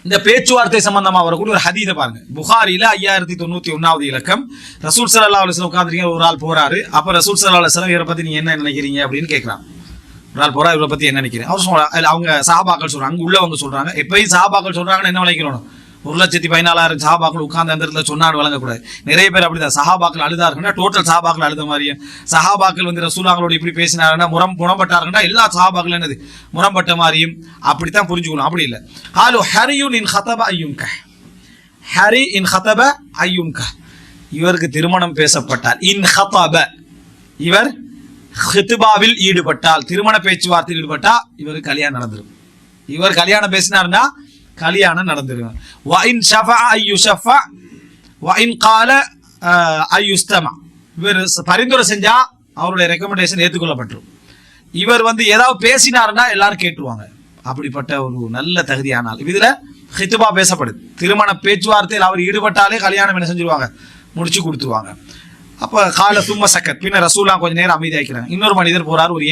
இந்த பேச்சுவார்த்தை சம்பந்தமா வரக்கூடிய ஒரு ஹதீஸை பாருங்க. புகாரில 5091 இலக்கம். ரசூல் ஸல்லல்லாஹு அலைஹி வஸல்லம் உட்கார்ந்திருக்கீங்க, ஒரு ஆள் போறாரு. அப்ப ரசூல் ஸல்லல்லாஹு அலைஹி வஸல்லம் இவரை பத்தி நீங்க என்ன நினைக்கிறீங்க அப்படின்னு கேட்கிறான். ஒரு ஆள் போறா, இவரை பத்தி என்ன நினைக்கிறேன் அவர் சொல்றாங்க. அவங்க சஹாபாக்கள் சொல்றாங்க, அங்க உள்ளவங்க சொல்றாங்க. எப்பயும் சஹாபாக்கள் சொல்றாங்கன்னு என்ன விளைக்கிறோம், 1,14,000 சஹாபாக்கள் உட்கார்ந்த அந்த இடத்துல சொன்னாடு வழங்கக்கூடாது. நிறைய பேர் அப்படிதான் சஹாபாக்கள் அழுதாருன்னா டோட்டல் சஹாபாக்கள் அழுத மாதிரியும், சஹாபாக்கள் வந்து ரசூலுல்லாஹ்வோட இப்படி பேசினாருன்னா முரம்பட்டாருன்னா எல்லா சஹாபாக்கள் என்னது முரம்பட்ட மாதிரியும் அப்படித்தான் புரிஞ்சுக்கணும். அப்படி இல்லை. ஹாலு ஹரியுன் இன் ஹதப அய்யுன்க, ஹரி இன் ஹதப அய்யுன்க, இவருக்கு திருமணம் பேசப்பட்டால், இன் ஹதப இவர் ஹித்பாவில் ஈடுபட்டால், திருமண பேச்சுவார்த்தையில் ஈடுபட்டா இவருக்கு கல்யாணம் நடந்துடும். இவர் கல்யாணம் பேசினார்னா கல்யாணம் நடந்துடும். வஇன் ஷஃபஅ அய்யுஷஃபஅ வஇன் قال அய்யுஸ்தமா, இவர் பரிந்துரை செஞ்சா அவருடைய ரெக்கமெண்டேஷன் ஏற்றுக்கொள்ளப்பட்டுரும். இவர் வந்து ஏதாவது பேசினாருன்னா எல்லாரும் கேட்டுருவாங்க. அப்படிப்பட்ட ஒரு நல்ல தகுதியானால் இதுல ஹித்பா பேசப்படுது. திருமண பேச்சுவார்த்தையில் அவர் ஈடுபட்டாலே கல்யாணம் என்ன செஞ்சிருவாங்க, முடிச்சு கொடுத்துருவாங்க. அப்ப கால சும்ம சக்கத், பின்ன ரசூலுல்லாஹ் கொஞ்ச நேரம் அமைதியாக்கிறாங்க. இன்னொரு மனிதர் போறாரு, ஒரு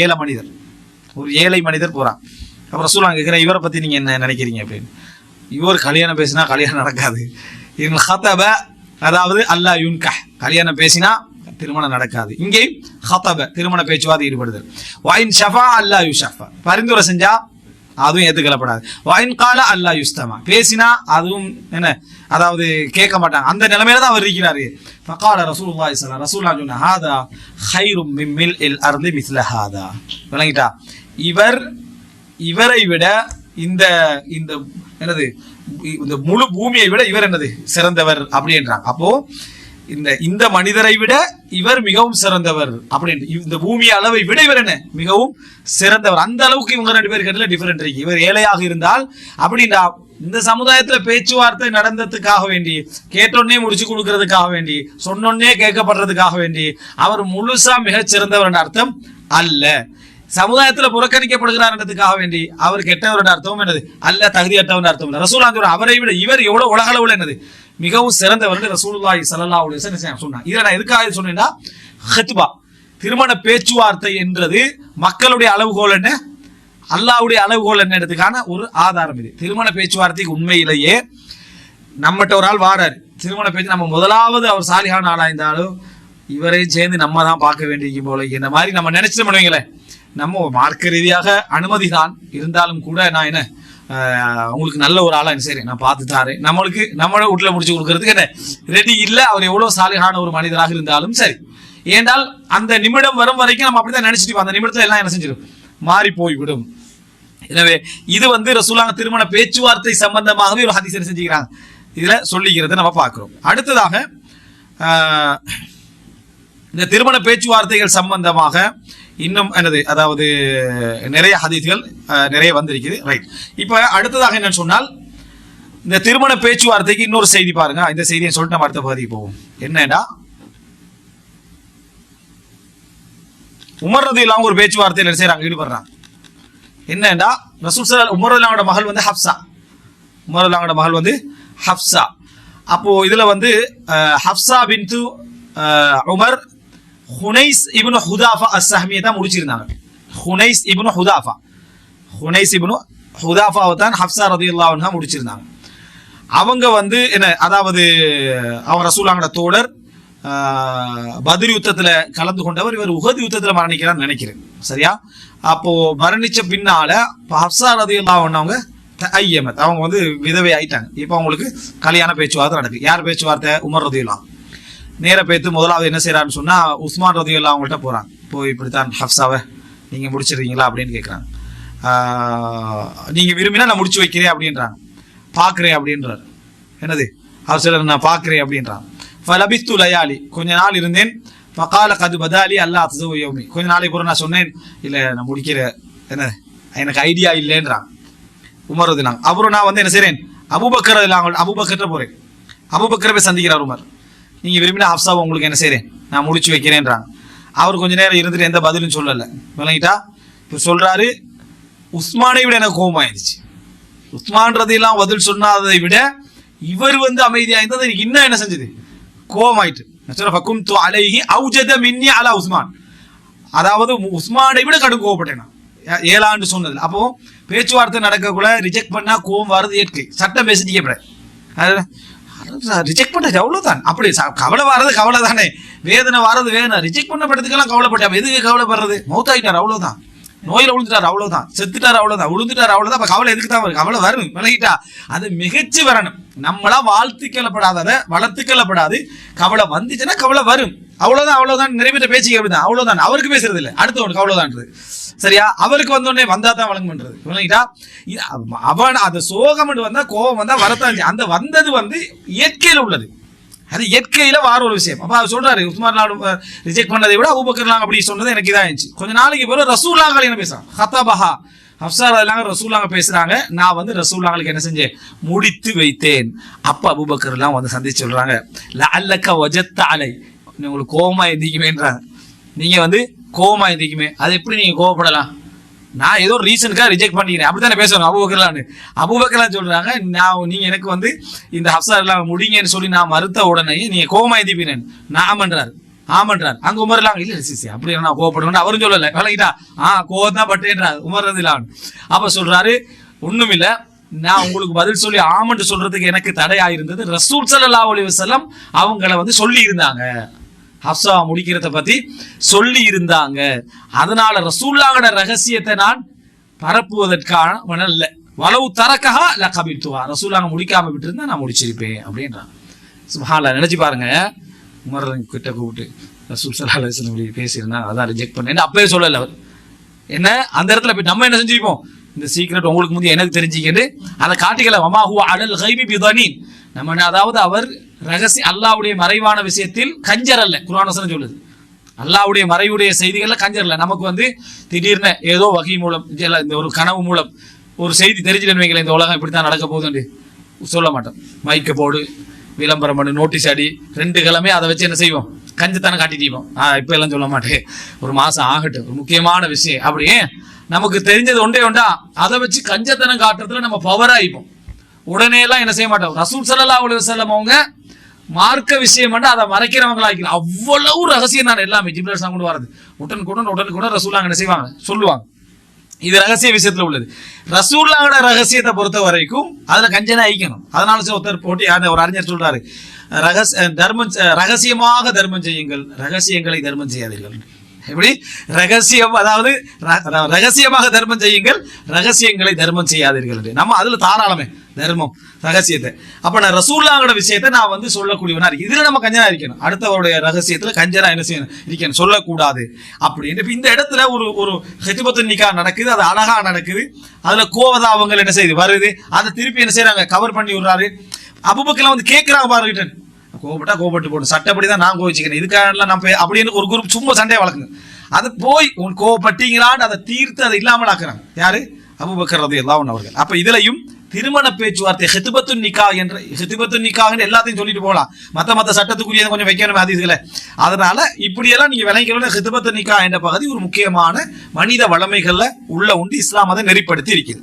ஏழை மனிதர் போறான். அப்ப ரசூலுல்லாஹ் கேட்கிற, இவரை பத்தி நீங்க என்ன நினைக்கிறீங்க அப்படின்னு. இவர் கல்யாணம் பேசினா கல்யாணம் நடக்காது. இன் ஹதப அதாவது அல்லா யுன்கஹ், கல்யாணம் பேசினா திருமணம் நடக்காது. இங்கே ஹதப திருமண பேச்சுவார்த்தை ஈடுபடுதல். வஇன் ஷஃபா அல்லா யுஷஃபா, பரிந்துரை செஞ்சா அதுவும் ஏற்றுக்கொள்ளப்படாது. வஇன் கால அல்லா யுஸ்தமா, பேசினா அதுவும் என்ன அதாவது கேட்க மாட்டாங்க. அந்த நிலைமையில தான் அவர் இருக்கிறாரு. ஃபகால ரசூலுல்லாஹி ஸல்லல்லாஹு அலைஹி வஸல்லம் சொன்ன, ஹாதா கைரும் மின் மில்இல் அர்தி மிஸ்ல ஹாதா, விளங்கிட்டா, இவரை விட இந்த இந்த என்னது இந்த முழு பூமியை விட இவர் என்னது சிறந்தவர் அப்படின்றாங்க. அப்போ இந்த மனிதரை விட இவர் மிகவும் சிறந்தவர் அப்படின்னு, இந்த பூமி அளவை விட இவர் என்ன மிகவும் சிறந்தவர். அந்த அளவுக்கு இவங்க 2 பேருக்கு டிஃபரெண்ட் இருக்கு. இவர் ஏழையாக இருந்தால் அப்படின்னா இந்த சமுதாயத்துல பேச்சுவார்த்தை நடந்ததுக்காக வேண்டி, கேட்டோன்னே முடிச்சு கொடுக்கறதுக்காக வேண்டி, சொன்னோன்னே கேட்கப்படுறதுக்காக வேண்டி அவர் முழுசா மிகச் சிறந்தவர் அர்த்தம் அல்ல. சமுதாயத்துல புறக்கணிக்கப்படுகிறார்ன்றதுக்காக வேண்டி அவர் கெட்டவரோட அர்த்தம் என்னது அல்ல, தகுதியற்றவன் அர்த்தம் இல்லை. ரசூலுல்லாஹ் அவரை விட இவர் எவ்வளவு உலக அளவுல என்னது மிகவும் சிறந்தவர் ரசூலுல்லாஹி ஸல்லல்லாஹு அலைஹி வஸல்லம் சொன்னார். இதை நான் எதுக்காக சொன்னேன்னா, ஹித்பா திருமண பேச்சுவார்த்தை என்றது மக்களுடைய அளவுகோல் என்ன, அல்லாஹ்வுடைய அளவுகோல் என்னதுக்கான ஒரு ஆதாரம் இது. திருமண பேச்சுவார்த்தைக்கு உண்மையிலேயே நம்மகிட்ட ஒரு ஆள் வாராரு, திருமண பேச்சு நம்ம முதலாவது அவர் சாலிஹான ஆளா இருந்தாலும் இவரையும் சேர்ந்து நம்ம தான் பார்க்க வேண்டியிருக்கும் போல, இந்த மாதிரி நம்ம நினைச்சிட்டு பண்ணுவீங்களே, நம்ம மார்க்க ரீதியாக அனுமதி தான் இருந்தாலும் கூட நான் என்ன உங்களுக்கு நல்ல ஒரு ஆளா சரி நான் பார்த்து தாரேன், நம்மளோட வீட்டுல முடிச்சு கொடுக்கறதுக்கு என்ன ரெடி இல்லை. அவர் எவ்வளவு சாலிஹான ஒரு மனிதராக இருந்தாலும் சரி, ஏனால் அந்த நிமிடம் வரும் வரைக்கும் நம்ம அப்படித்தான் நினைச்சிட்டு அந்த நிமிடத்துல எல்லாம் என்ன செஞ்சிடும், மாறி போய்விடும். எனவே இது வந்து ரசூலுல்லாஹ் திருமண பேச்சுவார்த்தை சம்பந்தமாகவே ஒரு ஹதீஸ் செஞ்சுக்கிறாங்க, இதுல சொல்லிக்கிறத நம்ம பார்க்கிறோம். அடுத்ததாக இந்த திருமண பேச்சுவார்த்தைகள் சம்பந்தமாக இன்னும் என்னது அதாவது நிறைய ஹதீஸ்கள் நிறைய வந்திருக்குது. ரைட். இப்ப அடுத்ததாக என்னன்னு சொன்னால், இந்த திருமண பேச்சுவார்த்தைக்கு இன்னொரு செய்தி பாருங்க. இந்த செய்தியை சொல்லிட்டு நம்ம அடுத்த பகுதிக்கு போவோம். என்னன்னா, உமர் ரலியல்லாஹு ஒரு பேச்சுவார்த்தையில் என்ன செய்யறாங்க, ஈடுபடுறாங்க. என்னன்னா, ரசூல் ஸல்லல்லாஹு உமர் ரலியல்லாஹுவோட மகள் வந்து ஹப்ஸா, உமர் ரலியல்லாஹுவோட மகள் வந்து ஹப்ஸா. அப்போ இதுல வந்து ஹப்ஸா பின்து உமர் ஹுனைஸ் இப்னு ஹுதாஃபா அஸ்-ஸஹ்மியை தான் முடிச்சிருந்தாங்க. ஹுனைஸ் இப்னு ஹுதாஃபாவை தான் ஹப்ஸா ரலியல்லாஹு அன்ஹா முடிச்சிருந்தாங்க. அவங்க வந்து என்ன அதாவது அவங்க ரசூலுல்லாஹ்வோட தோழர், பத்ர் யுத்தத்துல கலந்து கொண்டவர். இவர் உஹத் யுத்தத்துல மரணிக்கிறான்னு நினைக்கிறேன், சரியா? அப்போ மரணிச்ச பின்னால ஹப்ஸா ரலியல்லாஹு அன்ஹா அவங்க தஅய்யமத், அவங்க வந்து விதவை ஆயிட்டாங்க. இப்போ அவங்களுக்கு கல்யாண பேச்சுவார்த்தை நடக்குது. யார் பேச்சுவார்த்தை? உமர் ரலியல்லாஹு. நேர பேத்து முதலாவது என்ன செய்யறான்னு சொன்னா, உஸ்மான் ரலியல்லாஹு அவங்கள்ட்ட போறாங்க. போய் இப்படித்தான் ஹப்ஸாவை நீங்க முடிச்சிருக்கீங்களா அப்படின்னு கேட்கறாங்க. நீங்க விரும்பினா நான் முடிச்சு வைக்கிறேன் அப்படின்றாங்க. பாக்குறேன் அப்படின்றாரு. என்னது ஹப்ஸா, நான் பாக்குறேன் அப்படின்றாங்க. ஃபலபிஸ்து லயாலி, கொஞ்ச நாள் இருந்தேன். ஃபகால கது பதாலி அல்லா தஸவு யௌமி, கொஞ்ச நாளைக்கு பிறகு நான் சொன்னேன், இல்ல நான் முடிக்கிற என்ன எனக்கு ஐடியா இல்லைன்றாங்க உமர் ரலியல்லாஹு. அப்புறம் நான் வந்து என்ன செய்றேன், அபூபக்கர் அபூபக்கர்ட்ட போறேன். அபூபக்கரை போய் சந்திக்கிறார் உமர். நீங்க விரும்பினா ஹப்ஸாவை உங்களுக்கு என்ன செய்றேன், நான் முடிச்சு வைக்கிறேன்றாங்க. அவர் கொஞ்ச நேரம் இருந்துட்டு எந்த பதிலும் சொல்லல, விளங்கிட்டா? இப்ப சொல்றாரு, உஸ்மானை விட எனக்கு கோபம் ஆயிடுச்சு. உஸ்மான் ரலியல்லாஹு பதில் சொன்னதை விட இவர் வந்து அமைதியா இருந்தது எனக்கு இன்னும் என்ன செஞ்சது, கோபம் ஆயிட்டு. ஃபகும்து அலைஹி அவ்ஜத மின்னி அலா உஸ்மான், அதாவது உஸ்மானை விட கடும் கோபப்பட்டேன் நான் ஏலாண்டு சொன்னது. அப்போ பேச்சுவார்த்தை நடக்கக்குள்ள ரிஜெக்ட் பண்ணா கோவம் வருது இயற்கை, சட்டம் பேசிட்டு ரிஜெக்ட் பண்ணது அவ்வளவுதான். அப்படி கவலை வர்றது கவலை தானே, வேதனை வர்றது வேதனை. ரிஜெக்ட் பண்ணப்பட்டதுக்கெல்லாம் கவலைப்பட்டேன், எதுக்கு கவலைப்படுறது? மௌத்தாயிட்டார் அவ்வளவுதான், நோயில விழுந்துட்டார் அவ்வளவுதான், செத்துட்டார் அவ்வளவுதான், விழுந்துட்டார் அவ்வளவுதான். அப்ப கவலை எதுக்கு தான் வரும்? கவலை வரும், விலகிட்டா அது மிகச்சி வரணும். நம்மளா வாழ்த்துக்கொள்ளப்படாத வளர்த்துக்கொள்ளப்படாது. கவலை வந்துச்சுன்னா கவலை வரும், அவ்வளவுதான். அவ்வளவுதான், நிறைவேற்ற பேச்சு அப்படிதான், அவ்வளவுதான். அவருக்கு பேசுறது இல்லை, அடுத்தவனுக்கு அவ்வளவுதான்றது. சரியா? அவருக்கு வந்தோடனே வந்தா தான் வழங்க பண்றது, விளங்கிட்டா? அவன் அந்த சோகம் வந்தா கோபம் வந்தா வரத்தான். அந்த வந்தது இயற்கையில உள்ளது, அது இயற்கையில வார ஒரு விஷயம். அப்ப அவர் சொல்றாரு, உஸ்மான் ரிஜெக்ட் பண்ணதை விட அபூபக்கர் அப்படி சொன்னது எனக்கு இதாக இருந்துச்சு. கொஞ்ச நாளைக்கு பிறகு ரசூலுல்லாஹ் என்ன பேசுறாங்க, ஹத்தபஹா ஹப்ஸா ரலியல்லாஹு ரசூலுல்லாஹ் பேசுறாங்க. நான் ரசூலுல்லாஹ்க்கு என்ன செஞ்சேன், முடித்து வைத்தேன். அப்ப அபூபக்கர் எல்லாம் சந்திச்சு சொல்றாங்க, லஅல்லக வஜத்த அலை, உங்களுக்கு கோபமா எந்திக்குமேன்றாங்க. நீங்க கோபமா எந்திக்குமே, அது எப்படி நீங்க கோவப்படலாம்? நான் ஏதோ ரீசனுக்காக ரிஜெக்ட் பண்ணிக்கிறேன், அப்படித்தானே பேசணும் அபூபக்கர்லான்னு. அபூபக்கர்லாம் சொல்றாங்க, நீங்க எனக்கு இந்த ஹப்ஸா எல்லாம் முடிங்கன்னு சொல்லி நான் மறுத்த உடனே நீங்க கோபமா எந்திப்பீனேன். நான் ஆமன்றார். அங்க உமர்லாம் இல்ல சிசி அப்படி நான் கோவப்படுவேன் அவரும் சொல்லல, விளங்கிட்டா? கோவம் தான் பட்டேன்றாரு உமர் ரலியல்லாஹு. அப்ப சொல்றாரு, ஒண்ணும் இல்ல, நான் உங்களுக்கு பதில் சொல்லி ஆமன்ட்டு சொல்றதுக்கு எனக்கு தடையாயிருந்தது. ரசூல் ஸல்லல்லாஹு அலைஹி வஸல்லம் அவங்கள சொல்லி இருந்தாங்க, ஹப்ஸா முடிக்கிறத பத்தி சொல்லி இருந்தாங்க. அதனால ரசூலுல்லாஹ்வோட ரகசியத்தை நான் பரப்புவதற்கான வனல்ல, வலவு தரக்கஹா லகபித்துவா, ரசூலுல்லாஹ் முடிக்காம விட்டு இருந்தா நான் முடிச்சிருப்பேன் அப்படின்றான். சுப்ஹானல்லாஹ், நினைச்சு பாருங்க, உமர் கிட்ட கூப்பிட்டு ரசூல் ஸல்லல்லாஹு அலைஹி வஸல்லம் பேசியிருந்தா அதான் ரிஜெக்ட் பண்ணேன் அப்பவே சொல்லல அவர். என்ன அந்த இடத்துல போய் நம்ம என்ன செஞ்சிருப்போம், இந்த சீக்ரெட் உங்களுக்கு முந்தைய எனக்கு தெரிஞ்சுக்கிட்டு அதை காட்டிக்கல. வமா ஹுவ அலல் கைபி பிதனீன், நம்ம அதாவது அவர் ரகசிய அல்லாஹ்வுடைய மறைவான விஷயத்தில் கஞ்சர் அல்ல. குர்ஆன் வசனம் சொல்லுது, அல்லாஹ்வுடைய மறைவுடைய செய்திகள்ல கஞ்சர் இல்ல. நமக்கு திடீர்னு ஏதோ வகை மூலம் இந்த ஒரு கனவு மூலம் ஒரு செய்தி தெரிஞ்சுட்டு வைக்கல, இந்த உலகம் இப்படித்தான் நடக்க போகுதுன்னு சொல்ல மாட்டோம். மைக்க போடு, விளம்பரம் பண்ணு, நோட்டீஸ் அடி, 2 கிழமை அதை வச்சு என்ன செய்வோம், கஞ்சத்தானே காட்டிட்டோம். இப்ப எல்லாம் சொல்ல மாட்டேன், ஒரு மாசம் ஆகட்டும், ஒரு முக்கியமான விஷயம் அப்படியே நமக்கு தெரிஞ்சது ஒன்றா அதை வச்சு கஞ்சத்தனம் காட்டுறதுல நம்ம பவர் ஆயிப்போம். உடனே எல்லாம் என்ன செய்ய மாட்டோம். ரசூல் ஸல்லல்லாஹு அலைஹி வஸல்லம் அவங்க மார்க்க விஷயம் அதை மறைக்கிறவங்களா ஆக்கி அவ்வளவு ரகசியம் தான் எல்லாமே. ஜிப்ரீல் கொண்டு வரது உடனுக்குடன் ரசூலுல்லாஹ் என்ன செய்வாங்க, சொல்லுவாங்க. இது ரகசிய விஷயத்துல உள்ளது. ரசூலுல்லாஹ்வோட ரகசியத்தை பொறுத்த வரைக்கும் அதுல கஞ்சனா ஐக்கணும். அதனால ஒருத்தர் போட்டி ஒரு அறிஞர் சொல்றாரு, ரகசியமாக தர்மம் செய்யுங்கள், ரகசியங்களை தர்மம் செய்யாதீர்கள். எப்படி ரகசியம், அதாவது ரகசியமாக தர்மம் செய்யுங்கள், ரகசியங்களை தர்மம் செய்யாதீர்கள். நம்ம அதுல தாராளமே தர்மம் ரகசியத்தை. அப்ப நான் ரசூலுல்லாஹ்வோட விஷயத்தை நான் சொல்லக்கூடியவனா இருக்கு. இதுல நம்ம கஞ்சனா இருக்கணும், அடுத்தவருடைய ரகசியத்துல கஞ்சனா என்ன செய்யணும், இருக்கணும், சொல்லக்கூடாது அப்படின்னு. இந்த இடத்துல ஒரு ஹித்பத்துன் நிக்காஹ் நடக்குது, அது அழகா நடக்குது. அதுல கோவதாவங்கள் என்ன செய்யுது வருது, அதை திருப்பி என்ன செய்யறாங்க, கவர் பண்ணி விடுறாரு. அபூபக்கர் கேட்கிறாங்க பாருங்க, கோபப்பட்டு போட்டு சட்டப்படிதான் நான் கோவிச்சுக்கிறேன், இதுக்காக நம்ம அப்படின்னு ஒரு குரூப் சும்மா சண்டையை வளர்க்குங்க. அது போய் கோவப்பட்டீங்களான்னு அதை தீர்த்து அதை இல்லாமல் ஆக்குறாங்க. யாரு? அபூபக்கர் ரலியல்லாஹு அன்ஹு அவர்கள். அப்ப இதுலயும் திருமண பேச்சுவார்த்தை ஹித்பத்துன் நிக்காஹ் எல்லாத்தையும் சொல்லிட்டு போகலாம். மத்த சட்டத்துக்குரிய கொஞ்சம் வைக்கணும் ஹதீஸ்களை. அதனால இப்படியெல்லாம் நீங்க விளங்கிக்கணும். ஹித்பத்துன் நிக்காஹ் என்ற பகுதி ஒரு முக்கியமான மனித வளமைகள்ல உள்ள உண்டு. இஸ்லாம் அதை நெறிப்படுத்தி இருக்குது.